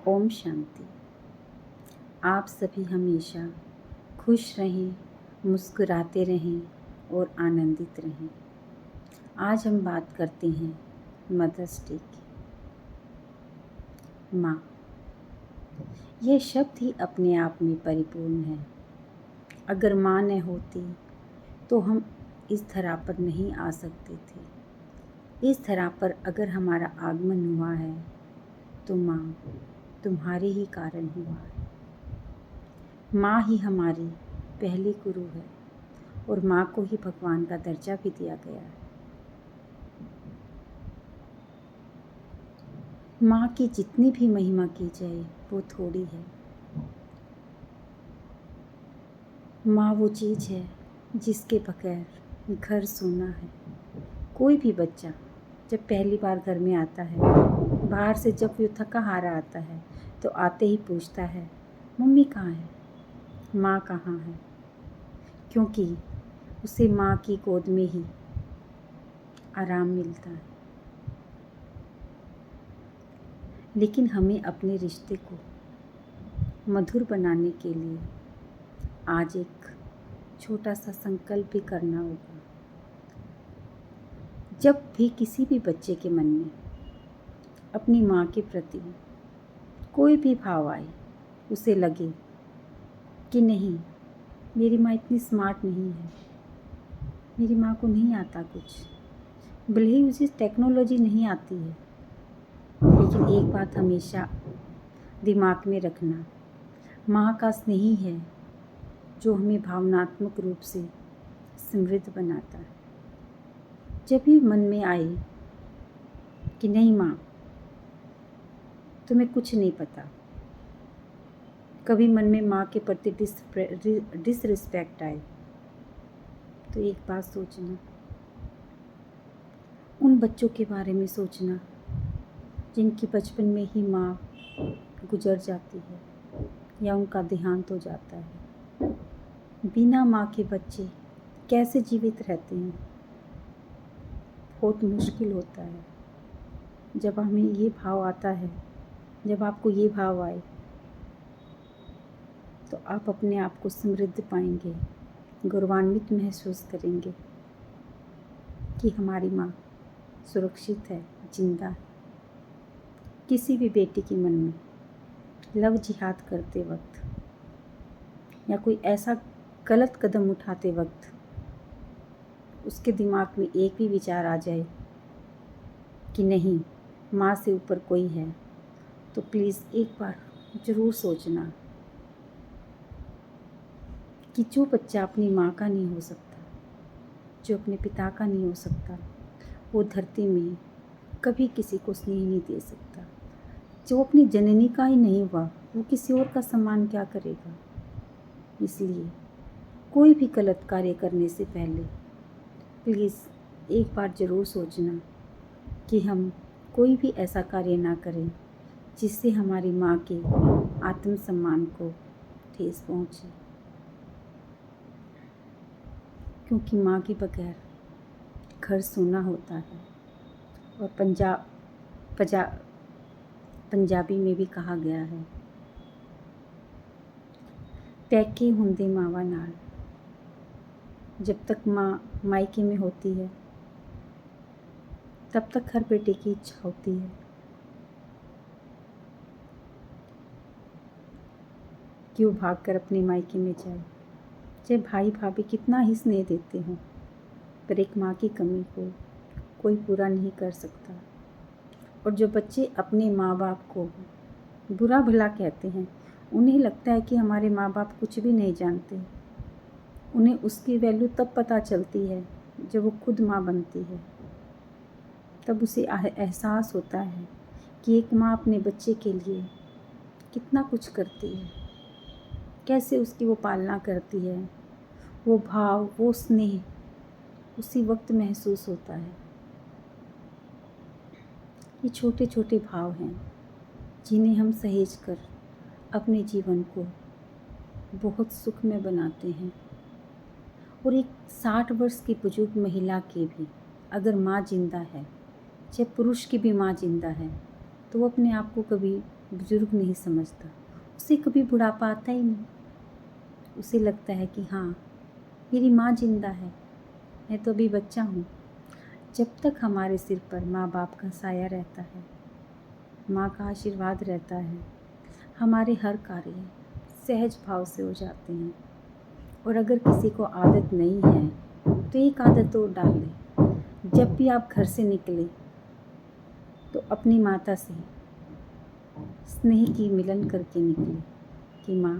ओम शांति। आप सभी हमेशा खुश रहें, मुस्कुराते रहें और आनंदित रहें। आज हम बात करते हैं मदर्स डे की। माँ, यह शब्द ही अपने आप में परिपूर्ण है। अगर माँ न होती तो हम इस धरा पर नहीं आ सकते थे। इस धरा पर अगर हमारा आगमन हुआ है तो माँ तुम्हारे ही कारण हुआ है। माँ ही हमारी पहली गुरु है और माँ को ही भगवान का दर्जा भी दिया गया है। माँ की जितनी भी महिमा की जाए वो थोड़ी है। माँ वो चीज़ है जिसके बगैर घर सूना है। कोई भी बच्चा जब पहली बार घर में आता है, बाहर से जब वो थका हारा आता है तो आते ही पूछता है, मम्मी कहाँ है, माँ कहाँ है? क्योंकि उसे माँ की गोद में ही आराम मिलता है। लेकिन हमें अपने रिश्ते को मधुर बनाने के लिए आज एक छोटा सा संकल्प भी करना होगा। जब भी किसी भी बच्चे के मन में अपनी माँ के प्रति कोई भी भाव आए, उसे लगे कि नहीं, मेरी माँ इतनी स्मार्ट नहीं है, मेरी माँ को नहीं आता कुछ, भले ही उसे टेक्नोलॉजी नहीं आती है, लेकिन एक बात हमेशा दिमाग में रखना, माँ का स्नेह है जो हमें भावनात्मक रूप से समृद्ध बनाता है। जब भी मन में आए कि नहीं माँ, तुम्हें कुछ नहीं पता, कभी मन में माँ के प्रति डिसरिस्पेक्ट आए, तो एक बात सोचना, उन बच्चों के बारे में सोचना जिनकी बचपन में ही माँ गुजर जाती है या उनका देहांत हो जाता है। बिना माँ के बच्चे कैसे जीवित रहते हैं, बहुत मुश्किल होता है। जब हमें ये भाव आता है, जब आपको ये भाव आए तो आप अपने आप को समृद्ध पाएंगे, गौरवान्वित महसूस करेंगे कि हमारी माँ सुरक्षित है, जिंदा है। किसी भी बेटी के मन में लव जिहाद करते वक्त या कोई ऐसा गलत कदम उठाते वक्त उसके दिमाग में एक भी विचार आ जाए कि नहीं, माँ से ऊपर कोई है, तो प्लीज़ एक बार ज़रूर सोचना कि जो बच्चा अपनी माँ का नहीं हो सकता, जो अपने पिता का नहीं हो सकता, वो धरती में कभी किसी को स्नेह नहीं दे सकता। जो अपनी जननी का ही नहीं हुआ, वो किसी और का सम्मान क्या करेगा? इसलिए कोई भी गलत कार्य करने से पहले प्लीज़ एक बार ज़रूर सोचना कि हम कोई भी ऐसा कार्य ना करें जिससे हमारी माँ के आत्मसम्मान को ठेस पहुँचे। क्योंकि माँ के बगैर घर सूना होता है। और पंजाबी में भी कहा गया है, पैके हुंदे मावा नाल। जब तक माँ मायके में होती है तब तक हर बेटे की इच्छा होती है कि वो भागकर अपने मायके में जाए। चाहे भाई भाभी कितना ही स्नेह देते हों, पर एक माँ की कमी को कोई पूरा नहीं कर सकता। और जो बच्चे अपने माँ बाप को बुरा भला कहते हैं, उन्हें लगता है कि हमारे माँ बाप कुछ भी नहीं जानते। उन्हें उसकी वैल्यू तब पता चलती है जब वो खुद माँ बनती है। तब उसे एहसास होता है कि एक माँ अपने बच्चे के लिए कितना कुछ करती है, कैसे उसकी वो पालना करती है। वो भाव, वो स्नेह उसी वक्त महसूस होता है। ये छोटे छोटे भाव हैं जिन्हें हम सहेज कर अपने जीवन को बहुत सुखमय बनाते हैं। और एक 60 वर्ष की बुजुर्ग महिला के भी अगर माँ जिंदा है, चाहे पुरुष की भी माँ जिंदा है, तो वो अपने आप को कभी बुजुर्ग नहीं समझता, उसे कभी बुढ़ापा आता ही नहीं। उसे लगता है कि हाँ, मेरी माँ जिंदा है, मैं तो अभी बच्चा हूँ। जब तक हमारे सिर पर माँ बाप का साया रहता है, माँ का आशीर्वाद रहता है, हमारे हर कार्य सहज भाव से हो जाते हैं। और अगर किसी को आदत नहीं है तो एक आदत और डाल ले। जब भी आप घर से निकले तो अपनी माता से स्नेह की मिलन करके निकले कि माँ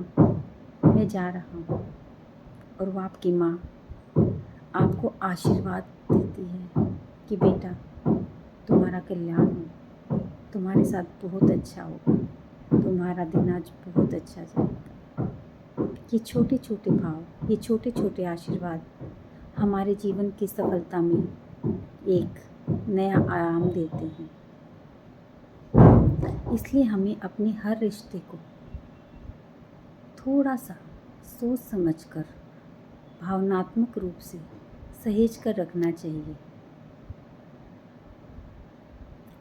मैं जा रहा हूँ। और वो आपकी माँ आपको आशीर्वाद देती है कि बेटा तुम्हारा कल्याण हो, तुम्हारे साथ बहुत अच्छा होगा, तुम्हारा दिन आज बहुत अच्छा जाएगा। ये छोटे छोटे भाव, ये छोटे छोटे आशीर्वाद हमारे जीवन की सफलता में एक नया आयाम देते हैं। इसलिए हमें अपने हर रिश्ते को थोड़ा सा सोच समझकर भावनात्मक रूप से सहेज कर रखना चाहिए।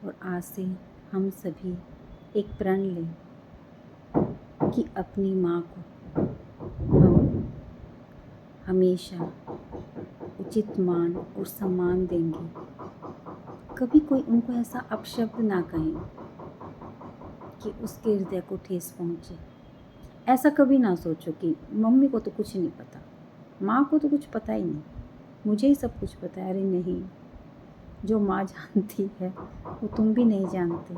और आज से हम सभी एक प्रण लें कि अपनी माँ को हम हमेशा उचित मान और सम्मान देंगे। कभी कोई उनको ऐसा अपशब्द ना कहें कि उसके हृदय को ठेस पहुँचे। ऐसा कभी ना सोचो कि मम्मी को तो कुछ नहीं पता, माँ को तो कुछ पता ही नहीं, मुझे ही सब कुछ पता है। अरे नहीं, जो माँ जानती है वो तुम भी नहीं जानते।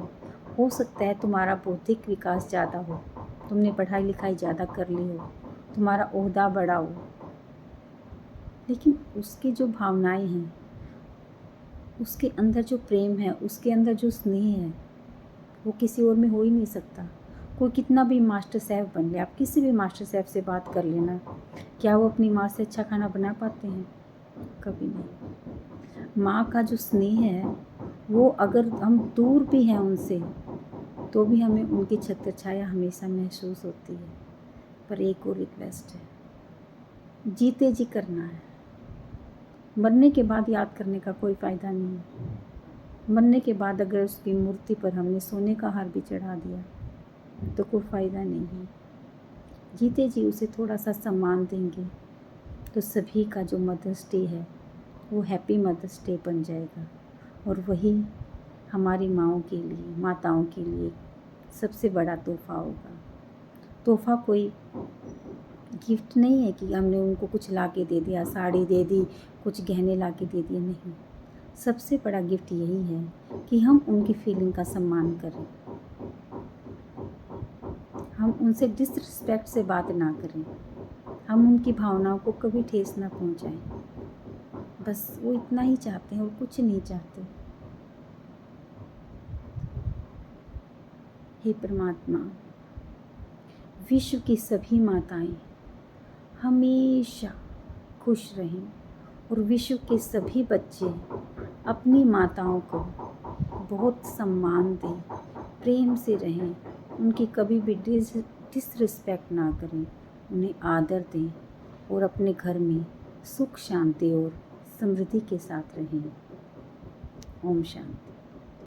हो सकता है तुम्हारा बौद्धिक विकास ज़्यादा हो, तुमने पढ़ाई लिखाई ज़्यादा कर ली हो, तुम्हारा ओहदा बड़ा हो, लेकिन उसकी जो भावनाएं हैं, उसके अंदर जो प्रेम है, उसके अंदर जो स्नेह है, वो किसी और में हो ही नहीं सकता। कोई कितना भी मास्टर शेफ़ बन ले, आप किसी भी मास्टर शेफ़ से बात कर लेना, क्या वो अपनी माँ से अच्छा खाना बना पाते हैं? कभी नहीं। माँ का जो स्नेह है वो अगर हम दूर भी हैं उनसे तो भी हमें उनकी छत्र छाया हमेशा महसूस होती है। पर एक और रिक्वेस्ट है, जीते जी करना है। मरने के बाद याद करने का कोई फ़ायदा नहीं है। मरने के बाद अगर उसकी मूर्ति पर हमने सोने का हार भी चढ़ा दिया तो कोई फ़ायदा नहीं है। जीते जी उसे थोड़ा सा सम्मान देंगे तो सभी का जो मदर्स डे है वो हैप्पी मदर्स डे बन जाएगा। और वही हमारी माँओं के लिए, माताओं के लिए सबसे बड़ा तोहफ़ा होगा। तोहफ़ा कोई गिफ्ट नहीं है कि हमने उनको कुछ ला के दे दिया, साड़ी दे दी, कुछ गहने ला के दे दिए, नहीं। सबसे बड़ा गिफ्ट यही है कि हम उनकी फीलिंग का सम्मान करें, हम उनसे डिसरिस्पेक्ट से बात ना करें, हम उनकी भावनाओं को कभी ठेस ना पहुंचाएं। बस वो इतना ही चाहते हैं और कुछ नहीं चाहते। हे परमात्मा, विश्व की सभी माताएं हमेशा खुश रहें और विश्व के सभी बच्चे अपनी माताओं को बहुत सम्मान दें, प्रेम से रहें, उनकी कभी भी डिसरिस्पेक्ट ना करें, उन्हें आदर दें और अपने घर में सुख शांति और समृद्धि के साथ रहें। ओम शांति।